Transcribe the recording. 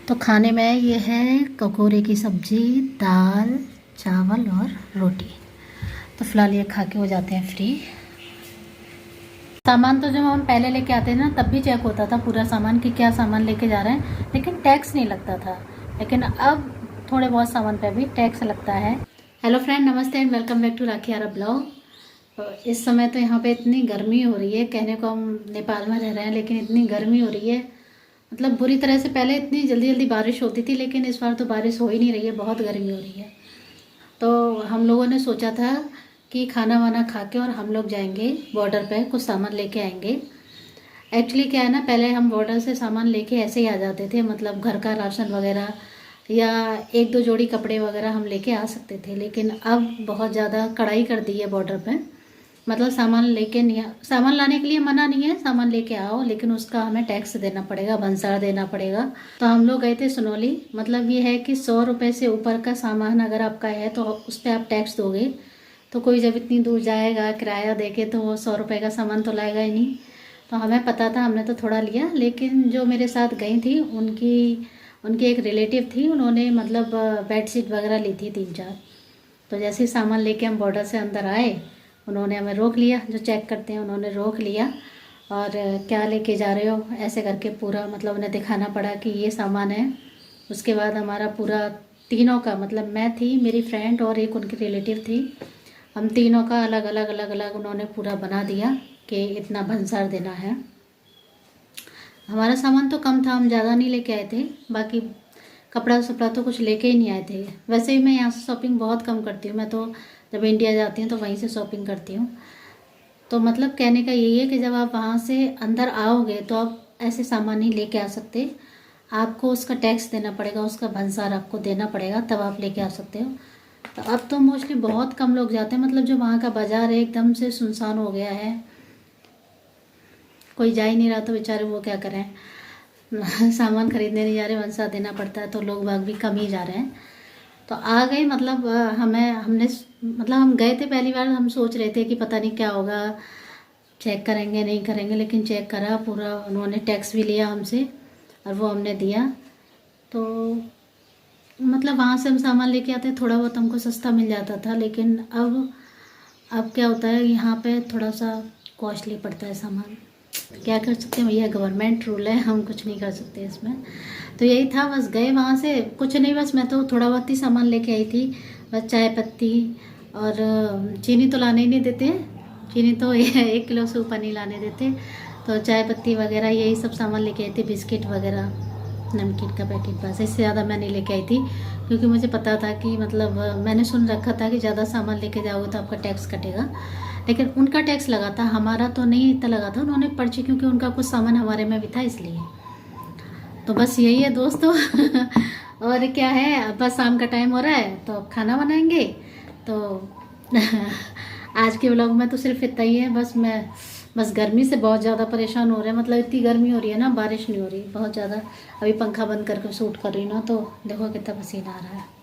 तो खाने में ये है ककोरे की सब्ज़ी, दाल, चावल और रोटी। तो फ़िलहाल ये खा के हो जाते हैं फ्री। सामान तो जब हम पहले लेके आते हैं ना, तब भी चेक होता था पूरा सामान कि क्या सामान लेके जा रहे हैं, लेकिन टैक्स नहीं लगता था। लेकिन अब थोड़े बहुत सामान पे भी टैक्स लगता है। Hello friend, namaste and welcome back to Rakhi आरब ब्लॉग। तो इस समय तो यहाँ पे इतनी गर्मी हो रही है, कहने को हम नेपाल में रह रहे हैं लेकिन इतनी गर्मी हो रही है, मतलब बुरी तरह से। पहले इतनी जल्दी जल्दी बारिश होती थी, लेकिन इस बार तो बारिश हो ही नहीं रही है, बहुत गर्मी हो रही है। तो हम लोगों ने सोचा था कि खाना वाना खा के और हम लोग जाएंगे बॉर्डर पे, कुछ सामान लेके आएंगे। एक्चुअली क्या है ना, पहले हम बॉर्डर से सामान लेके ऐसे ही आ जाते थे, मतलब घर का राशन वगैरह या एक दो जोड़ी कपड़े वगैरह हम लेके आ सकते थे। लेकिन अब बहुत ज़्यादा कड़ाई कर दी है बॉर्डर पे, मतलब सामान लेके नहीं, सामान लाने के लिए मना नहीं है, सामान लेके आओ, लेकिन उसका हमें टैक्स देना पड़ेगा, भंसार देना पड़ेगा। तो हम लोग गए थे सुनौली। मतलब ये है कि 100 रुपये से ऊपर का सामान अगर आपका है तो उस पर आप टैक्स दोगे। तो कोई जब इतनी दूर जाएगा किराया देके तो वो 100 रुपये का सामान तो लाएगा ही नहीं। तो हमें पता था, हमने तो थोड़ा लिया। लेकिन जो मेरे साथ गई थी उनकी एक रिलेटिव थी, उन्होंने मतलब बेडशीट वगैरह ली थी 3-4। तो जैसे ही सामान लेके हम बॉर्डर से अंदर आए, उन्होंने हमें रोक लिया, जो चेक करते हैं उन्होंने रोक लिया। और क्या लेके जा रहे हो ऐसे करके पूरा मतलब उन्हें दिखाना पड़ा कि ये सामान है। उसके बाद हमारा पूरा तीनों का, मतलब मैं थी, मेरी फ्रेंड और एक उनकी रिलेटिव थी, हम तीनों का अलग अलग उन्होंने पूरा बना दिया कि इतना भंसार देना है। हमारा सामान तो कम था, हम ज़्यादा नहीं लेके आए थे। बाकी कपड़ा सपड़ा तो कुछ लेके ही नहीं आए थे। वैसे ही मैं यहाँ से शॉपिंग बहुत कम करती हूँ, मैं तो जब इंडिया जाती हूँ तो वहीं से शॉपिंग करती हूँ। तो मतलब कहने का यही है कि जब आप वहाँ से अंदर आओगे तो आप ऐसे सामान नहीं लेके आ सकते, आपको उसका टैक्स देना पड़ेगा, उसका भंसार आपको देना पड़ेगा, तब आप लेके आ सकते हो। तो अब तो मोस्टली बहुत कम लोग जाते हैं, मतलब जो वहाँ का बाज़ार है एकदम से सुनसान हो गया है, कोई जा ही नहीं रहा। तो बेचारे वो क्या करें, सामान खरीदने नहीं जा रहे, भंसार देना पड़ता है, तो लोग बाग भी कम ही जा रहे हैं। तो आ गए, मतलब हम गए थे पहली बार, हम सोच रहे थे कि पता नहीं क्या होगा, चेक करेंगे नहीं करेंगे, लेकिन चेक करा पूरा, उन्होंने टैक्स भी लिया हमसे और वो हमने दिया। तो मतलब वहाँ से हम सामान लेके आते, थोड़ा बहुत हमको सस्ता मिल जाता था। लेकिन अब क्या होता है, यहाँ पे थोड़ा सा कॉस्टली पड़ता है सामान। क्या कर सकते हैं, भैया गवर्नमेंट रूल है, हम कुछ नहीं कर सकते इसमें। तो यही था, बस गए वहाँ से, कुछ नहीं, बस मैं तो थोड़ा बहुत ही सामान लेके आई थी। बस चाय पत्ती और चीनी तो लाने ही नहीं देते, चीनी तो 1 किलो से ऊपर नहीं लाने देते। तो चाय पत्ती वगैरह यही सब सामान लेके आई थी, बिस्किट वगैरह, नमकीन का पैकेट, बस। इससे ज़्यादा मैं नहीं लेके आई थी, क्योंकि मुझे पता था कि मतलब मैंने सुन रखा था कि ज़्यादा सामान लेके जाओगे तो आपका टैक्स कटेगा। लेकिन उनका टैक्स लगा था, हमारा तो नहीं इतना लगा था। उन्होंने पर्ची, क्योंकि उनका कुछ सामान हमारे में भी था, इसलिए। तो बस यही है दोस्तों। और क्या है, अब बस शाम का टाइम हो रहा है तो खाना बनाएंगे। तो आज के व्लॉग में तो सिर्फ इतना ही है। बस गर्मी से बहुत ज़्यादा परेशान हो रहे हैं, मतलब इतनी गर्मी हो रही है ना, बारिश नहीं हो रही बहुत ज़्यादा। अभी पंखा बंद करके शूट कर रही हूँ ना, तो देखो कितना पसीना आ रहा है।